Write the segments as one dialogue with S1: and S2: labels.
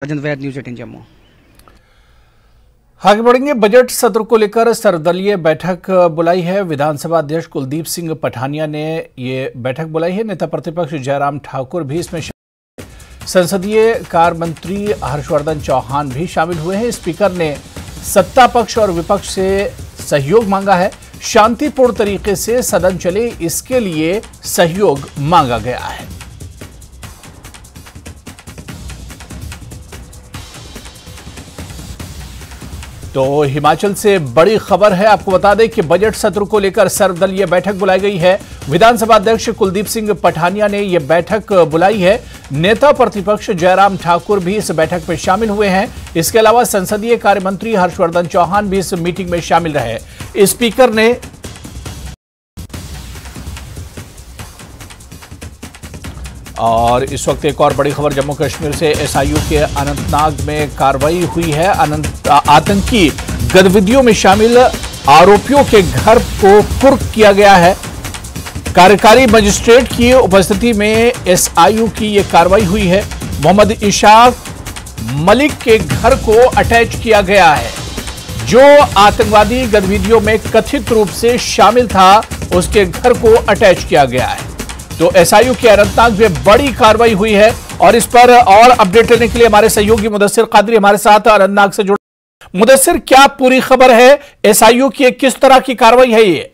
S1: News 18 Jammu.
S2: आगे बढ़ेंगे। Budget सत्र को लेकर सर्वदलीय बैठक बुलाई है। विधानसभा अध्यक्ष कुलदीप सिंह पठानिया ने ये बैठक बुलाई है। नेता प्रतिपक्ष जयराम ठाकुर भी इसमें शामिल, संसदीय कार्य मंत्री हर्षवर्धन चौहान भी शामिल हुए हैं। स्पीकर ने सत्ता पक्ष और विपक्ष से सहयोग मांगा है। शांतिपूर्ण तरीके से सदन चले, इसके लिए सहयोग मांगा गया है। तो हिमाचल से बड़ी खबर है। आपको बता दें कि बजट सत्र को लेकर सर्वदलीय बैठक बुलाई गई है। विधानसभा अध्यक्ष कुलदीप सिंह पठानिया ने यह बैठक बुलाई है। नेता प्रतिपक्ष जयराम ठाकुर भी इस बैठक में शामिल हुए हैं। इसके अलावा संसदीय कार्य मंत्री हर्षवर्धन चौहान भी इस मीटिंग में शामिल रहे। स्पीकर ने और इस वक्त एक और बड़ी खबर जम्मू कश्मीर से। एसआईयू के अनंतनाग में कार्रवाई हुई है। आतंकी गतिविधियों में शामिल आरोपियों के घर को कुर्क किया गया है। कार्यकारी मजिस्ट्रेट की उपस्थिति में एसआईयू की यह कार्रवाई हुई है। मोहम्मद इशाक मलिक के घर को अटैच किया गया है। जो आतंकवादी गतिविधियों में कथित रूप से शामिल था, उसके घर को अटैच किया गया है। तो एसआईयू के अनंतनाग में बड़ी कार्रवाई हुई है। और इस पर और अपडेट लेने के लिए हमारे सहयोगी मुदस्सिर कादरी हमारे साथ अनंतनाग से जुड़े। मुदस्सिर, क्या पूरी खबर है? एसआईयू की किस तरह की कार्रवाई है ये?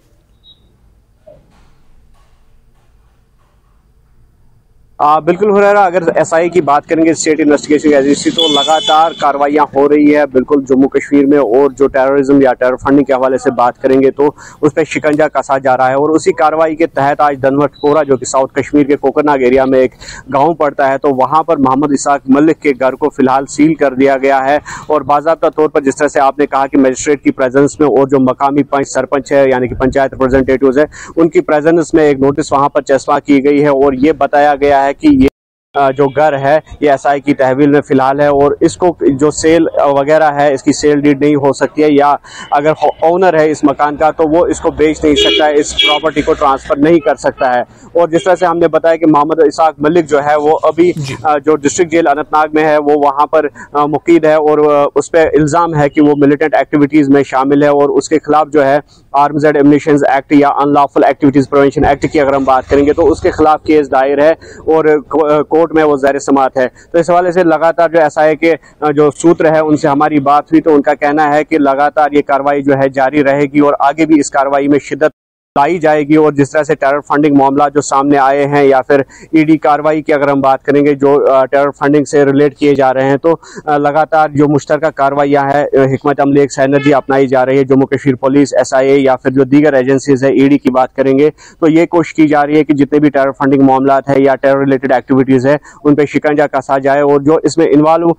S3: बिल्कुल हुरैरा, अगर एसआई की बात करेंगे, स्टेट इन्वेस्टिगेशन एजेंसी, तो लगातार कार्रवाइयां हो रही है बिल्कुल जम्मू कश्मीर में। और जो टेररिज्म या टेरर फंडिंग के हवाले से बात करेंगे तो उस पर शिकंजा कसा जा रहा है। और उसी कार्रवाई के तहत आज धनवटपोरा, जो कि साउथ कश्मीर के कोकरनाग एरिया में एक गाँव पड़ता है, तो वहाँ पर मोहम्मद इसाक मलिक के घर को फिलहाल सील कर दिया गया है। और बाज़ाब्ता तौर पर जिस तरह से आपने कहा कि मजिस्ट्रेट की प्रेजेंस में और जो मकामी सरपंच है यानी कि पंचायत रिप्रेजेंटेटिव्स है, उनकी प्रेजेंस में एक नोटिस वहाँ पर चस्पा की गई है। और ये बताया गया है कि ये जो घर है ये एसआई की तहवील में फिलहाल है और इसको जो सेल वगैरह है, इसकी सेल डीड नहीं हो सकती है, या अगर ओनर है इस मकान का तो वो इसको बेच नहीं सकता है, इस प्रॉपर्टी को ट्रांसफर नहीं कर सकता है। और जिस तरह से हमने बताया कि मोहम्मद इसाक मलिक जो है वो अभी जो डिस्ट्रिक्ट जेल अनंतनाग में है वो वहाँ पर मुकीद है। और उस पर इल्ज़ाम है कि वो मिलिटेंट एक्टिविटीज़ में शामिल है। और उसके खिलाफ जो है आर्म्स एंड एम्युनिशंस एक्ट या अनलॉफुल एक्टिविटीज़ प्रिवेंशन एक्ट की अगर हम बात करेंगे तो उसके खिलाफ केस दायर है और कोर्ट में वो ज़ाहिर समात है। तो इस हवाले से लगातार जो एसआई के जो सूत्र है उनसे हमारी बात हुई, तो उनका कहना है कि लगातार ये कार्रवाई जो है जारी रहेगी और आगे भी इस कार्रवाई में शिद्दत लाई जाएगी। और जिस तरह से टेरर फंडिंग मामला जो सामने आए हैं या फिर ईडी कार्रवाई की अगर हम बात करेंगे जो टेरर फंडिंग से रिलेट किए जा रहे हैं, तो लगातार जो मुश्तरका कार्रवाइयाँ हैं, हिकमत अमली एक सैनर्जी अपनाई जा रही है। जम्मू कश्मीर पुलिस, एसआईए या फिर जो दीगर एजेंसीज है, ईडी की बात करेंगे तो ये कोशिश की जा रही है कि जितने भी टेरर फंडिंग मामला है या टेरर रिलेटेड एक्टिविटीज़ है उन पर शिकंजा कसा जाए और जो इसमें इन्वॉल्व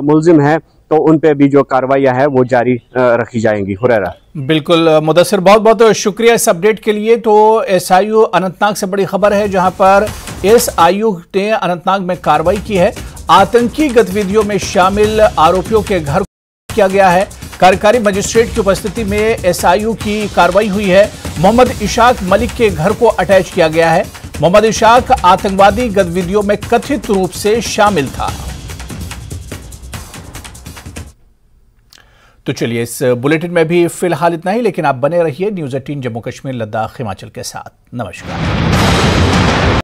S3: मुलजिम है तो उन पे भी जो कार्रवाइयां है वो जारी रखी जाएंगी। हुरैरा,
S2: बिल्कुल मुदस्सिर, बहुत बहुत शुक्रिया इस अपडेट के लिए। तो एसआईयू अनंतनाग से बड़ी खबर है जहां पर एसआईयू ने अनंतनाग में कार्रवाई की है। आतंकी गतिविधियों में शामिल आरोपियों के घर को किया गया है। कार्यकारी मजिस्ट्रेट की उपस्थिति में एसआईयू की कार्रवाई हुई है। मोहम्मद इशाक मलिक के घर को अटैच किया गया है। मोहम्मद इशाक आतंकवादी गतिविधियों में कथित रूप से शामिल था। तो चलिए, इस बुलेटिन में भी फिलहाल इतना ही, लेकिन आप बने रहिए न्यूज़ 18 जम्मू कश्मीर लद्दाख हिमाचल के साथ। नमस्कार।